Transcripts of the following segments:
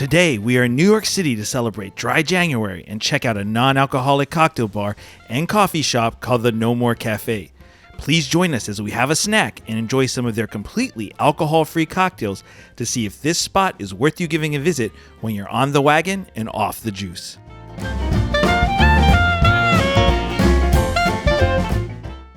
Today, we are in New York City to celebrate Dry January and check out a non-alcoholic cocktail bar and coffee shop called the No More Cafe. Please join us as we have a snack and enjoy some of their completely alcohol-free cocktails to see if this spot is worth you giving a visit when you're on the wagon and off the juice.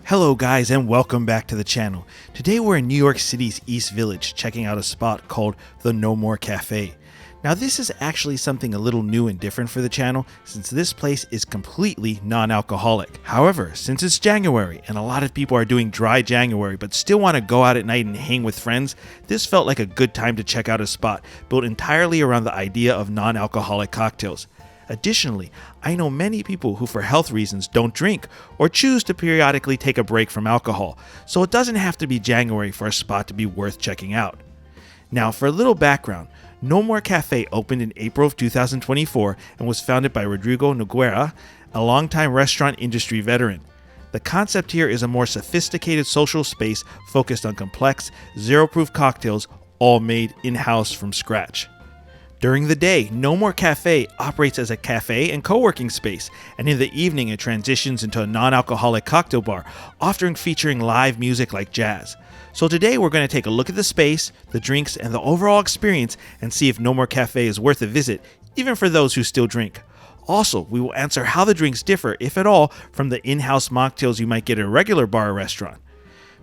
Hello guys and welcome back to the channel. Today we're in New York City's East Village checking out a spot called the No More Cafe. Now this is actually something a little new and different for the channel since this place is completely non-alcoholic. However, since it's January and a lot of people are doing dry January but still want to go out at night and hang with friends, this felt like a good time to check out a spot built entirely around the idea of non-alcoholic cocktails. Additionally, I know many people who for health reasons don't drink or choose to periodically take a break from alcohol, so it doesn't have to be January for a spot to be worth checking out. Now for a little background, No More Cafe opened in April of 2024 and was founded by Rodrigo Noguera, a longtime restaurant industry veteran. The concept here is a more sophisticated social space focused on complex, zero-proof cocktails, all made in-house from scratch. During the day, No More Cafe operates as a cafe and co-working space, and in the evening it transitions into a non-alcoholic cocktail bar, often featuring live music like jazz. So today we're going to take a look at the space, the drinks, and the overall experience and see if No More Cafe is worth a visit, even for those who still drink. Also, we will answer how the drinks differ, if at all, from the in-house mocktails you might get at a regular bar or restaurant.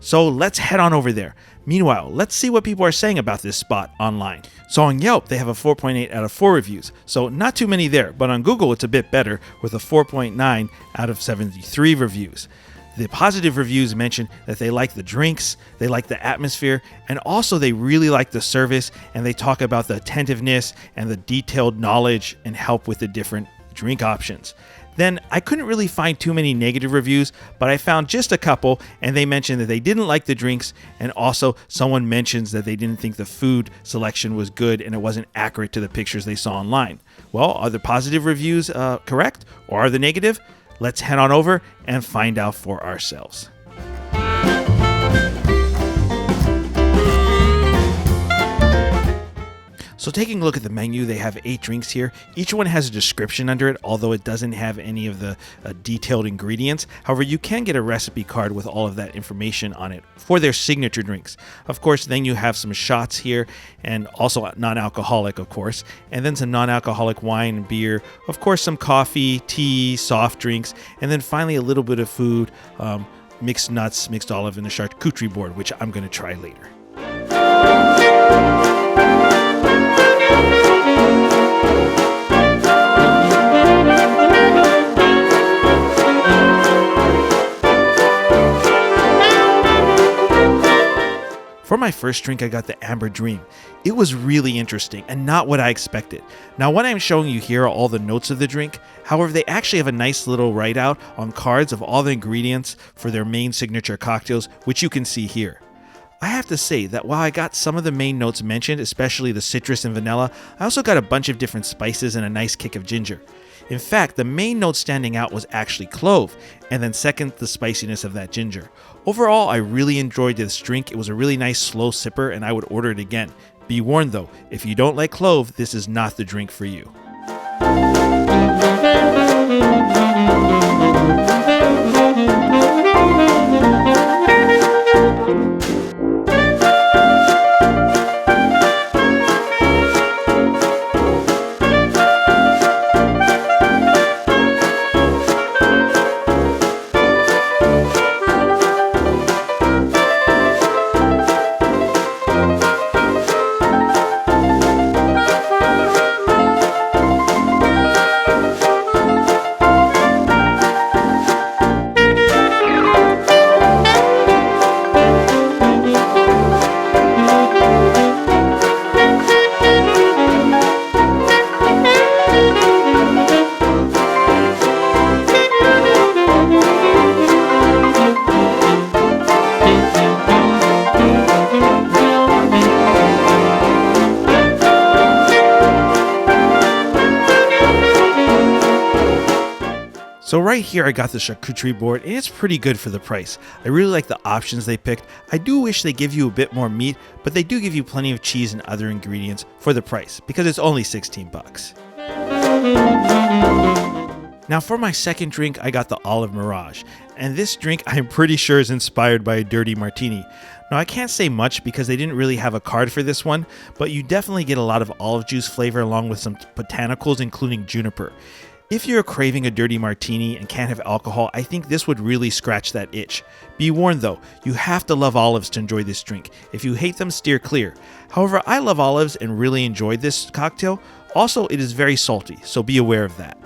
So let's head on over there. Meanwhile, let's see what people are saying about this spot online. So on Yelp, they have a 4.8 out of 4 reviews, so not too many there, but on Google it's a bit better with a 4.9 out of 73 reviews. The positive reviews mention that they like the drinks, they like the atmosphere, and also they really like the service, and they talk about the attentiveness and the detailed knowledge and help with the different drink options. Then I couldn't really find too many negative reviews, but I found just a couple, and they mentioned that they didn't like the drinks, and also someone mentions that they didn't think the food selection was good and it wasn't accurate to the pictures they saw online. Well, are the positive reviews correct, or are the negative? Let's head on over and find out for ourselves. So taking a look at the menu, they have 8 drinks here. Each one has a description under it, although it doesn't have any of the detailed ingredients. However, you can get a recipe card with all of that information on it for their signature drinks. Of course, then you have some shots here, and also non-alcoholic, of course, and then some non-alcoholic wine and beer. Of course, some coffee, tea, soft drinks, and then finally a little bit of food, mixed nuts, mixed olive, and a charcuterie board, which I'm going to try later. For my first drink, I got the Amber Dream. It was really interesting and not what I expected. Now, what I'm showing you here are all the notes of the drink. However, they actually have a nice little write-out on cards of all the ingredients for their main signature cocktails, which you can see here. I have to say that while I got some of the main notes mentioned, especially the citrus and vanilla, I also got a bunch of different spices and a nice kick of ginger. In fact, the main note standing out was actually clove, and then second, the spiciness of that ginger. Overall, I really enjoyed this drink. It was a really nice slow sipper, and I would order it again. Be warned though, if you don't like clove, this is not the drink for you. So right here I got the charcuterie board, and it's pretty good for the price. I really like the options they picked. I do wish they give you a bit more meat, but they do give you plenty of cheese and other ingredients for the price because it's only 16 bucks. Now for my second drink, I got the olive Mirage, and this drink I'm pretty sure is inspired by a dirty martini. Now I can't say much because they didn't really have a card for this one, but you definitely get a lot of olive juice flavor along with some botanicals including juniper. If you're craving a dirty martini and can't have alcohol, I think this would really scratch that itch. Be warned though, you have to love olives to enjoy this drink. If you hate them, steer clear. However, I love olives and really enjoyed this cocktail. Also, it is very salty, so be aware of that.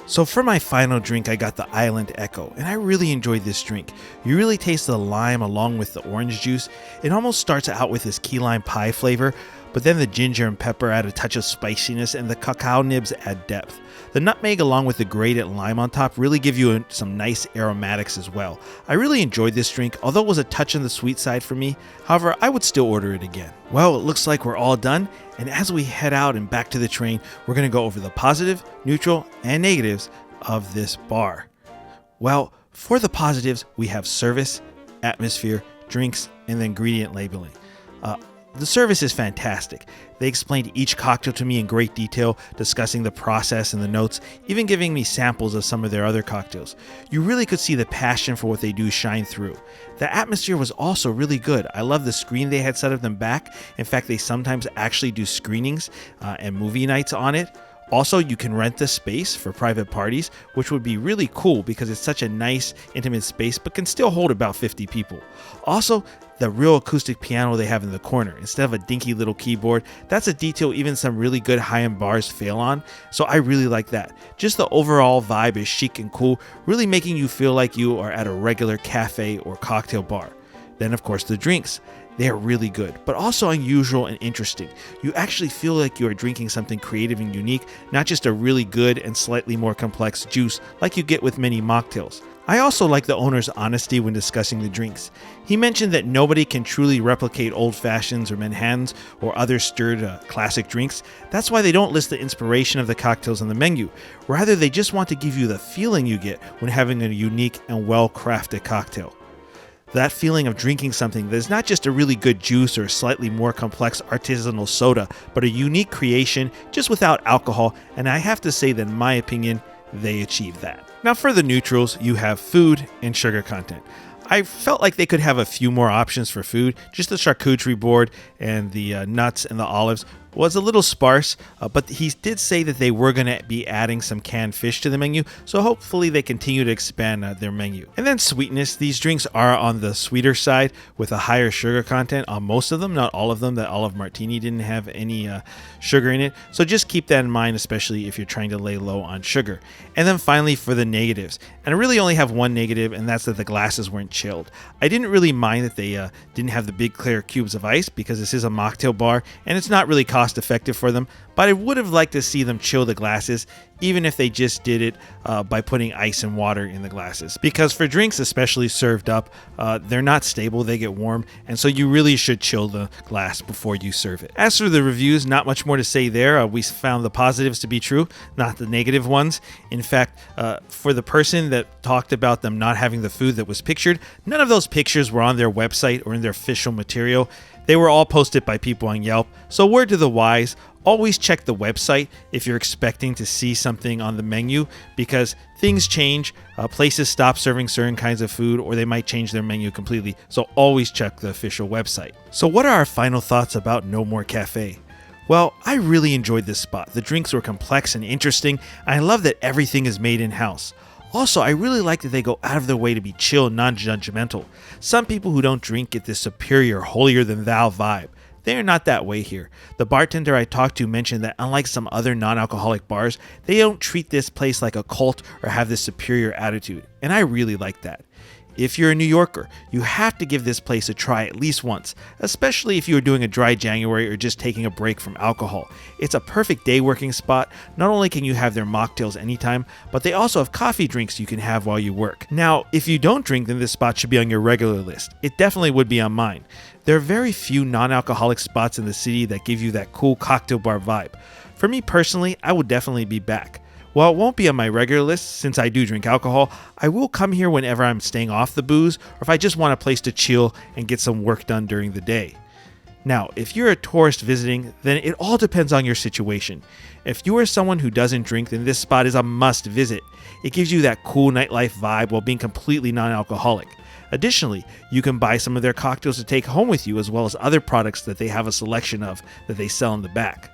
So for my final drink, I got the Island Echo, and I really enjoyed this drink. You really taste the lime along with the orange juice. It almost starts out with this key lime pie flavor, but then the ginger and pepper add a touch of spiciness and the cacao nibs add depth. The nutmeg along with the grated lime on top really give you some nice aromatics as well. I really enjoyed this drink, although it was a touch on the sweet side for me. However, I would still order it again. Well, it looks like we're all done, and as we head out and back to the train, we're going to go over the positive, neutral, and negatives of this bar. Well, for the positives, we have service, atmosphere, drinks, and the ingredient labeling. The service is fantastic. They explained each cocktail to me in great detail, discussing the process and the notes, even giving me samples of some of their other cocktails. You really could see the passion for what they do shine through. The atmosphere was also really good. I love the screen they had set up in the back. In fact, they sometimes actually do screenings and movie nights on it. Also, you can rent the space for private parties, which would be really cool because it's such a nice, intimate space, but can still hold about 50 people. Also, the real acoustic piano they have in the corner, instead of a dinky little keyboard, that's a detail even some really good high-end bars fail on, so I really like that. Just the overall vibe is chic and cool, really making you feel like you are at a regular cafe or cocktail bar. Then, of course, the drinks. They are really good, but also unusual and interesting. You actually feel like you are drinking something creative and unique, not just a really good and slightly more complex juice like you get with many mocktails. I also like the owner's honesty when discussing the drinks. He mentioned that nobody can truly replicate Old Fashions or Manhattans or other stirred classic drinks. That's why they don't list the inspiration of the cocktails on the menu. Rather, they just want to give you the feeling you get when having a unique and well-crafted cocktail. That feeling of drinking something that is not just a really good juice or a slightly more complex artisanal soda, but a unique creation just without alcohol, and I have to say that in my opinion, they achieve that. Now for the neutrals, you have food and sugar content. I felt like they could have a few more options for food. Just the charcuterie board and the nuts and the olives was a little sparse, but he did say that they were going to be adding some canned fish to the menu, so hopefully they continue to expand their menu. And then sweetness, these drinks are on the sweeter side with a higher sugar content on most of them, not all of them. The olive martini didn't have any sugar in it, so just keep that in mind, especially if you're trying to lay low on sugar. And then finally for the negatives, and I really only have one negative, and that's that the glasses weren't chilled. I didn't really mind that they didn't have the big clear cubes of ice because this is a mocktail bar and it's not really cost effective for them, but I would have liked to see them chill the glasses, even if they just did it by putting ice and water in the glasses. Because for drinks, especially served up, they're not stable, they get warm, and so you really should chill the glass before you serve it. As for the reviews, not much more to say there. We found the positives to be true, not the negative ones. In fact, for the person that talked about them not having the food that was pictured, none of those pictures were on their website or in their official material. They were all posted by people on Yelp. So word to the wise, always check the website if you're expecting to see something on the menu, because things change, places stop serving certain kinds of food, or they might change their menu completely. So always check the official website. So what are our final thoughts about No More Cafe? Well, I really enjoyed this spot. The drinks were complex and interesting, and I love that everything is made in-house. Also, I really like that they go out of their way to be chill and non-judgmental. Some people who don't drink get this superior, holier-than-thou vibe. They are not that way here. The bartender I talked to mentioned that unlike some other non-alcoholic bars, they don't treat this place like a cult or have this superior attitude, and I really like that. If you're a New Yorker, you have to give this place a try at least once, especially if you are doing a dry January or just taking a break from alcohol. It's a perfect day working spot. Not only can you have their mocktails anytime, but they also have coffee drinks you can have while you work. Now, if you don't drink, then this spot should be on your regular list. It definitely would be on mine. There are very few non-alcoholic spots in the city that give you that cool cocktail bar vibe. For me personally, I would definitely be back. While it won't be on my regular list since I do drink alcohol, I will come here whenever I'm staying off the booze or if I just want a place to chill and get some work done during the day. Now, if you're a tourist visiting, then it all depends on your situation. If you are someone who doesn't drink, then this spot is a must visit. It gives you that cool nightlife vibe while being completely non-alcoholic. Additionally, you can buy some of their cocktails to take home with you as well as other products that they have a selection of that they sell in the back.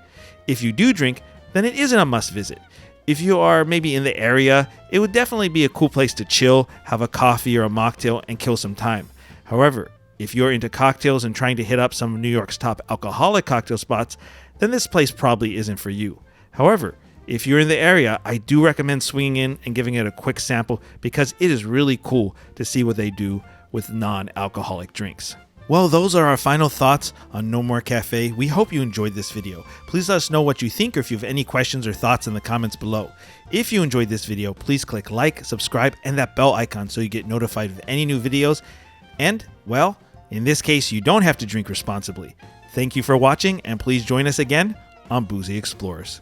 If you do drink, then it isn't a must visit. If you are maybe in the area, it would definitely be a cool place to chill, have a coffee or a mocktail, and kill some time. However, if you're into cocktails and trying to hit up some of New York's top alcoholic cocktail spots, then this place probably isn't for you. However, if you're in the area, I do recommend swinging in and giving it a quick sample because it is really cool to see what they do with non-alcoholic drinks. Well, those are our final thoughts on No More Cafe. We hope you enjoyed this video. Please let us know what you think or if you have any questions or thoughts in the comments below. If you enjoyed this video, please click like, subscribe, and that bell icon so you get notified of any new videos. And, well, in this case, you don't have to drink responsibly. Thank you for watching, and please join us again on Boozy Explorers.